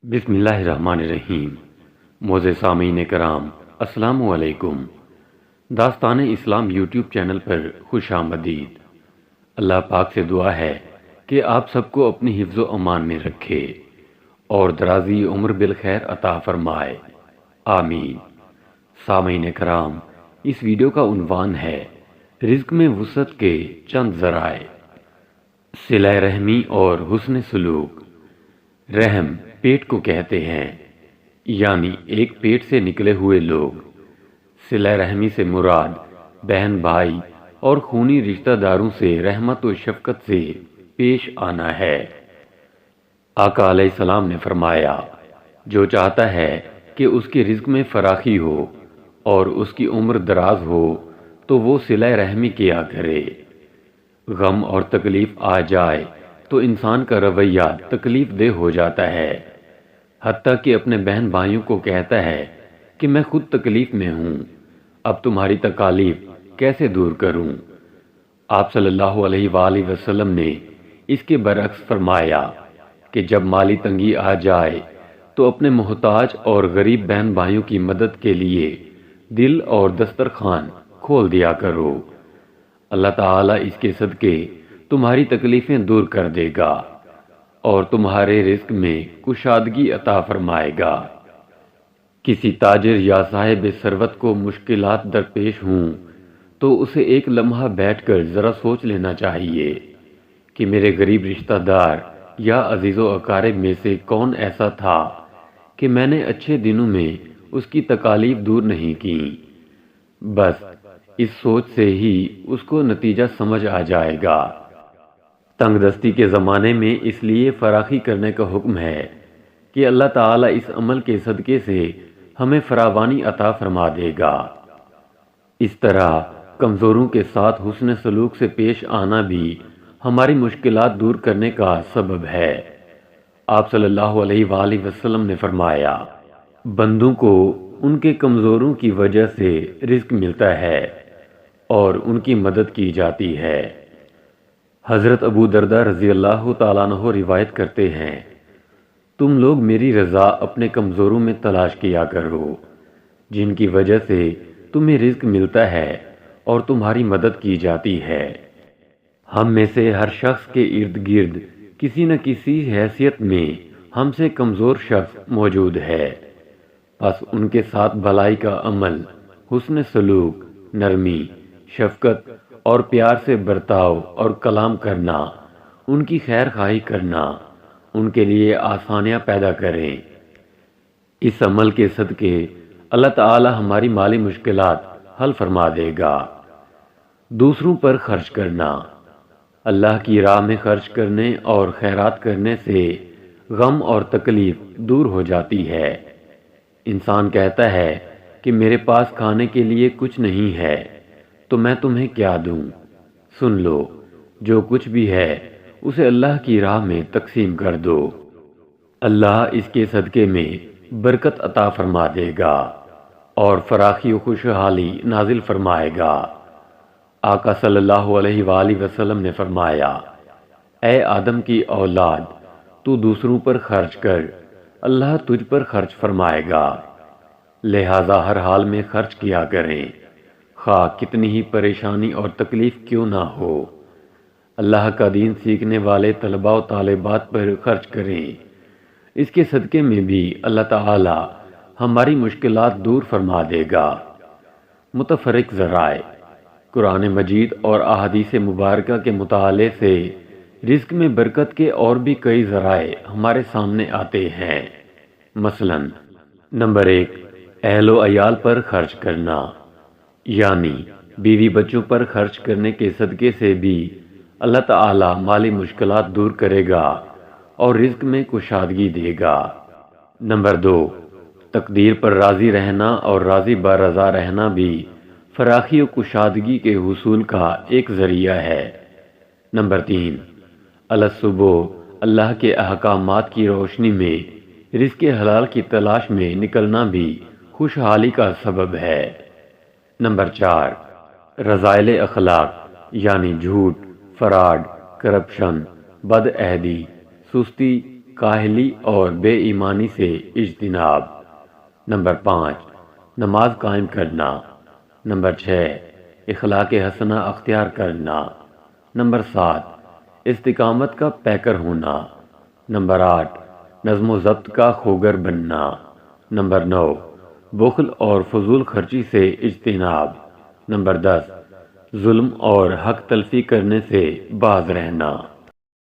بسم اللہ الرحمن الرحیم۔ معزز سامعین کرام، السلام علیکم۔ داستان اسلام یوٹیوب چینل پر خوش آمدید۔ اللہ پاک سے دعا ہے کہ آپ سب کو اپنی حفظ و امان میں رکھے اور درازی عمر بالخیر عطا فرمائے، آمین۔ سامعین کرام، اس ویڈیو کا عنوان ہے رزق میں وسعت کے چند ذرائع، صلہ رحمی اور حسن سلوک۔ رحم پیٹ کو کہتے ہیں، یعنی ایک پیٹ سے نکلے ہوئے لوگ۔ صلہ رحمی سے مراد بہن بھائی اور خونی رشتہ داروں سے رحمت و شفقت سے پیش آنا ہے۔ آقا علیہ السلام نے فرمایا، جو چاہتا ہے کہ اس کے رزق میں فراخی ہو اور اس کی عمر دراز ہو تو وہ صلہ رحمی کیا کرے۔ غم اور تکلیف آ جائے تو انسان کا رویہ تکلیف دہ ہو جاتا ہے، حتیٰ کہ اپنے بہن بھائیوں کو کہتا ہے کہ میں خود تکلیف میں ہوں، اب تمہاری تکالیف کیسے دور کروں۔ آپ صلی اللہ علیہ وآلہ وسلم نے اس کے برعکس فرمایا کہ جب مالی تنگی آ جائے تو اپنے محتاج اور غریب بہن بھائیوں کی مدد کے لیے دل اور دسترخوان کھول دیا کرو، اللہ تعالیٰ اس کے صدقے تمہاری تکلیفیں دور کر دے گا اور تمہارے رزق میں کشادگی عطا فرمائے گا۔ کسی تاجر یا صاحب ثروت کو مشکلات درپیش ہوں تو اسے ایک لمحہ بیٹھ کر ذرا سوچ لینا چاہیے کہ میرے غریب رشتہ دار یا عزیز و اقارب میں سے کون ایسا تھا کہ میں نے اچھے دنوں میں اس کی تکالیف دور نہیں کی۔ بس اس سوچ سے ہی اس کو نتیجہ سمجھ آ جائے گا۔ تنگ دستی کے زمانے میں اس لیے فراخی کرنے کا حکم ہے کہ اللہ تعالیٰ اس عمل کے صدقے سے ہمیں فراوانی عطا فرما دے گا۔ اس طرح کمزوروں کے ساتھ حسن سلوک سے پیش آنا بھی ہماری مشکلات دور کرنے کا سبب ہے۔ آپ صلی اللہ علیہ وآلہ وسلم نے فرمایا، بندوں کو ان کے کمزوروں کی وجہ سے رزق ملتا ہے اور ان کی مدد کی جاتی ہے۔ حضرت ابو درداء رضی اللہ تعالیٰ عنہ روایت کرتے ہیں، تم لوگ میری رضا اپنے کمزوروں میں تلاش کیا کرو، جن کی وجہ سے تمہیں رزق ملتا ہے اور تمہاری مدد کی جاتی ہے۔ ہم میں سے ہر شخص کے ارد گرد کسی نہ کسی حیثیت میں ہم سے کمزور شخص موجود ہے، بس ان کے ساتھ بھلائی کا عمل، حسن سلوک، نرمی، شفقت اور پیار سے برتاؤ اور کلام کرنا، ان کی خیر خواہی کرنا، ان کے لیے آسانیاں پیدا کریں۔ اس عمل کے صدقے اللہ تعالی ہماری مالی مشکلات حل فرما دے گا۔ دوسروں پر خرچ کرنا۔ اللہ کی راہ میں خرچ کرنے اور خیرات کرنے سے غم اور تکلیف دور ہو جاتی ہے۔ انسان کہتا ہے کہ میرے پاس کھانے کے لیے کچھ نہیں ہے تو میں تمہیں کیا دوں؟ سن لو، جو کچھ بھی ہے اسے اللہ کی راہ میں تقسیم کر دو، اللہ اس کے صدقے میں برکت عطا فرما دے گا اور فراخی و خوشحالی نازل فرمائے گا۔ آقا صلی اللہ علیہ وآلہ وسلم نے فرمایا، اے آدم کی اولاد، تو دوسروں پر خرچ کر، اللہ تجھ پر خرچ فرمائے گا، لہذا ہر حال میں خرچ کیا کریں، خواہ کتنی ہی پریشانی اور تکلیف کیوں نہ ہو۔ اللہ کا دین سیکھنے والے طلباء و طالبات پر خرچ کریں، اس کے صدقے میں بھی اللہ تعالی ہماری مشکلات دور فرما دے گا۔ متفرق ذرائع۔ قرآن مجید اور احادیث مبارکہ کے مطالعے سے رزق میں برکت کے اور بھی کئی ذرائع ہمارے سامنے آتے ہیں۔ مثلا نمبر 1، اہل و عیال پر خرچ کرنا، یعنی بیوی بچوں پر خرچ کرنے کے صدقے سے بھی اللہ تعالی مالی مشکلات دور کرے گا اور رزق میں کشادگی دے گا۔ نمبر 2، تقدیر پر راضی رہنا اور راضی برضا رہنا بھی فراخی و کشادگی کے حصول کا ایک ذریعہ ہے۔ نمبر 3، الصبح اللہ کے احکامات کی روشنی میں رزق حلال کی تلاش میں نکلنا بھی خوشحالی کا سبب ہے۔ نمبر 4، رذائل اخلاق، یعنی جھوٹ، فراڈ، کرپشن، بد عہدی، سستی، کاہلی اور بے ایمانی سے اجتناب۔ نمبر 5، نماز قائم کرنا۔ نمبر 6، اخلاق حسنہ اختیار کرنا۔ نمبر 7، استقامت کا پیکر ہونا۔ نمبر 8، نظم و ضبط کا خوگر بننا۔ نمبر 9، بخل اور فضول خرچی سے اجتناب۔ نمبر 10، ظلم اور حق تلفی کرنے سے باز رہنا۔